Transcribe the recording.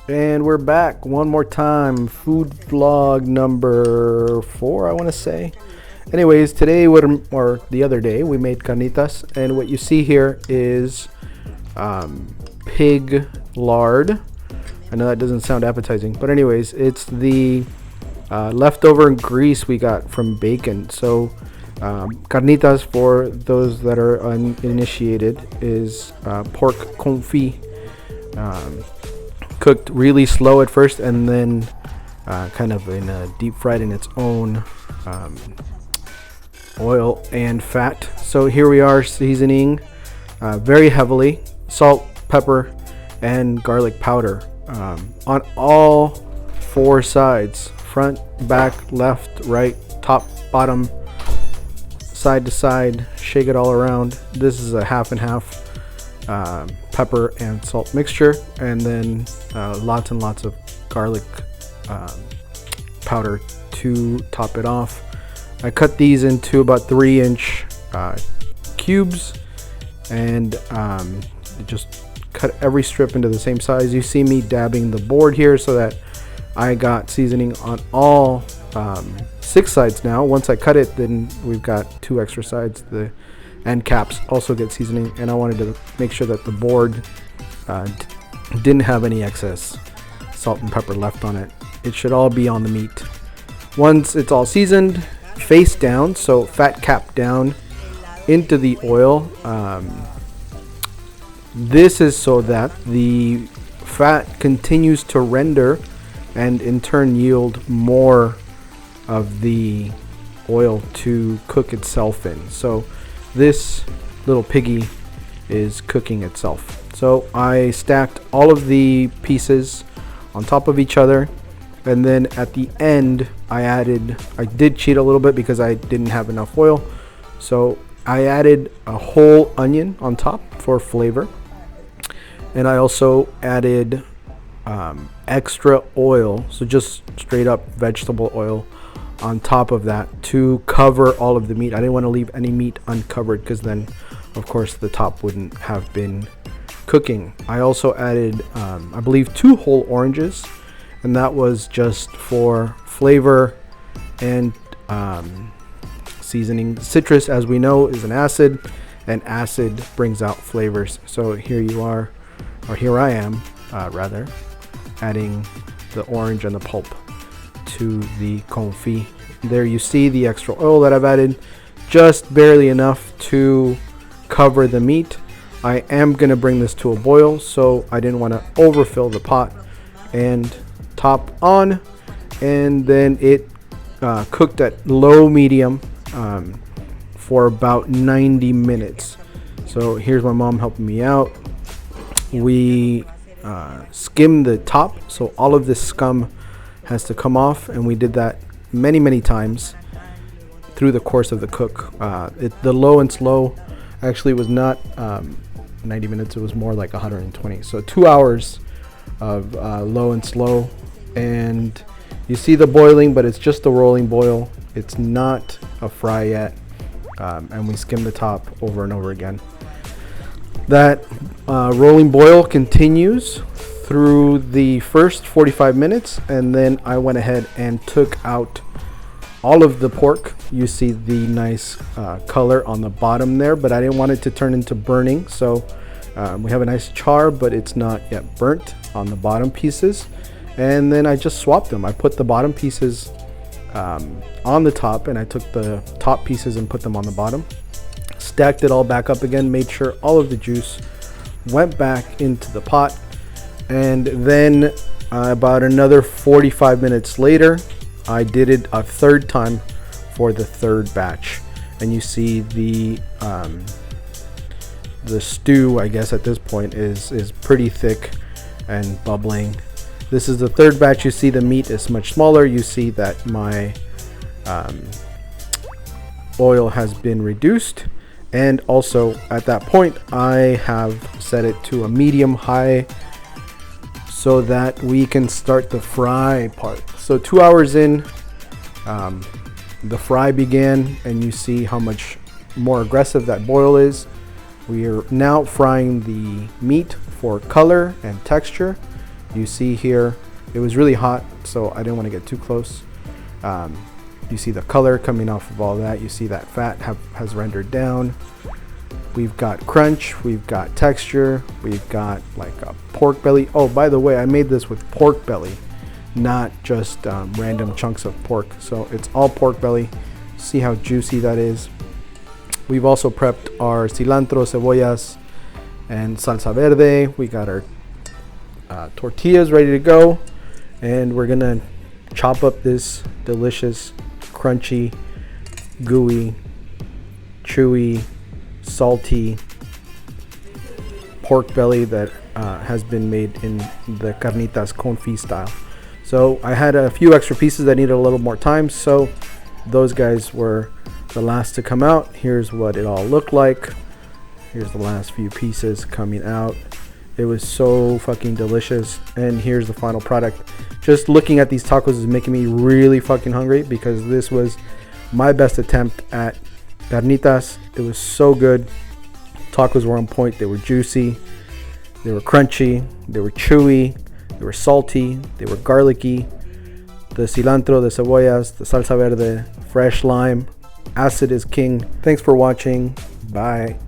And we're back one more time. Food vlog number 4, I want to say. Anyways, today, or the other day, we made carnitas. And what you see here is pig lard. I know that doesn't sound appetizing. But anyways, it's the leftover grease we got from bacon. So carnitas, for those that are uninitiated, is pork confit. Cooked really slow at first and then kind of in deep fried in its own oil and fat. So here we are seasoning very heavily salt, pepper, and garlic powder on all 4 sides: front, back, left, right, top, bottom, side to side. Shake it all around. This is a half and half pepper and salt mixture, and then lots and lots of garlic powder to top it off. I cut these into about 3-inch cubes, and just cut every strip into the same size. You see me dabbing the board here so that I got seasoning on all 6 sides now. Once I cut it, then we've got 2 extra sides. The end caps also get seasoning, and I wanted to make sure that the board didn't have any excess salt and pepper left on it. It should all be on the meat. Once it's all seasoned, face down, so fat cap down into the oil. This is so that the fat continues to render and in turn yield more of the oil to cook itself in. So this little piggy is cooking itself. So I stacked all of the pieces on top of each other, and then at the end I did cheat a little bit because I didn't have enough oil, so I added a whole onion on top for flavor, and I also added extra oil, so just straight up vegetable oil on top of that to cover all of the meat. I didn't want to leave any meat uncovered because then of course the top wouldn't have been cooking. I also added I believe 2 whole oranges, and that was just for flavor and seasoning. Citrus, as we know, is an acid, and acid brings out flavors. So here you are, or here I am rather, adding the orange and the pulp to the confit. There you see the extra oil that I've added, just barely enough to cover the meat. I am going to bring this to a boil, so I didn't want to overfill the pot, and top on, and then it cooked at low medium for about 90 minutes. So here's my mom helping me out. We skimmed the top, so all of this scum has to come off, and we did that many times through the course of the cook. The low and slow actually was not 90 minutes, it was more like 120. So 2 hours of low and slow, and you see the boiling, but it's just a rolling boil. It's not a fry yet, and we skim the top over and over again. That rolling boil continues through the first 45 minutes, and then I went ahead and took out all of the pork. You see the nice color on the bottom there, but I didn't want it to turn into burning, so we have a nice char, but it's not yet burnt on the bottom pieces. And then I just swapped them. I put the bottom pieces on the top, and I took the top pieces and put them on the bottom, stacked it all back up again, made sure all of the juice went back into the pot. And then about another 45 minutes later, I did it a third time for the third batch, and you see the stew, I guess at this point, is pretty thick and bubbling. This is the third batch. You see the meat is much smaller. You see that my oil has been reduced, and also at that point I have set it to a medium high so that we can start the fry part. So 2 hours in, the fry began, and you see how much more aggressive that boil is. We are now frying the meat for color and texture, You see here, it was really hot, so I didn't want to get too close. You see the color coming off of all that. You see that fat has rendered down. We've got crunch, we've got texture, we've got like a pork belly. Oh, by the way, I made this with pork belly, not just random chunks of pork. So it's all pork belly. See how juicy that is. We've also prepped our cilantro, cebollas, and salsa verde. We got our tortillas ready to go, and we're gonna chop up this delicious, crunchy, gooey, chewy, salty pork belly that has been made in the Carnitas confit style. So I had a few extra pieces that needed a little more time, so those guys were the last to come out. Here's what it all looked like. Here's the last few pieces coming out. It was so fucking delicious. And here's the final product. Just looking at these tacos is making me really fucking hungry, because this was my best attempt at carnitas. It was so good. Tacos were on point. They were juicy, they were crunchy, they were chewy, they were salty, they were garlicky. The cilantro, the cebollas, the salsa verde, fresh lime. Acid is king. Thanks for watching. Bye.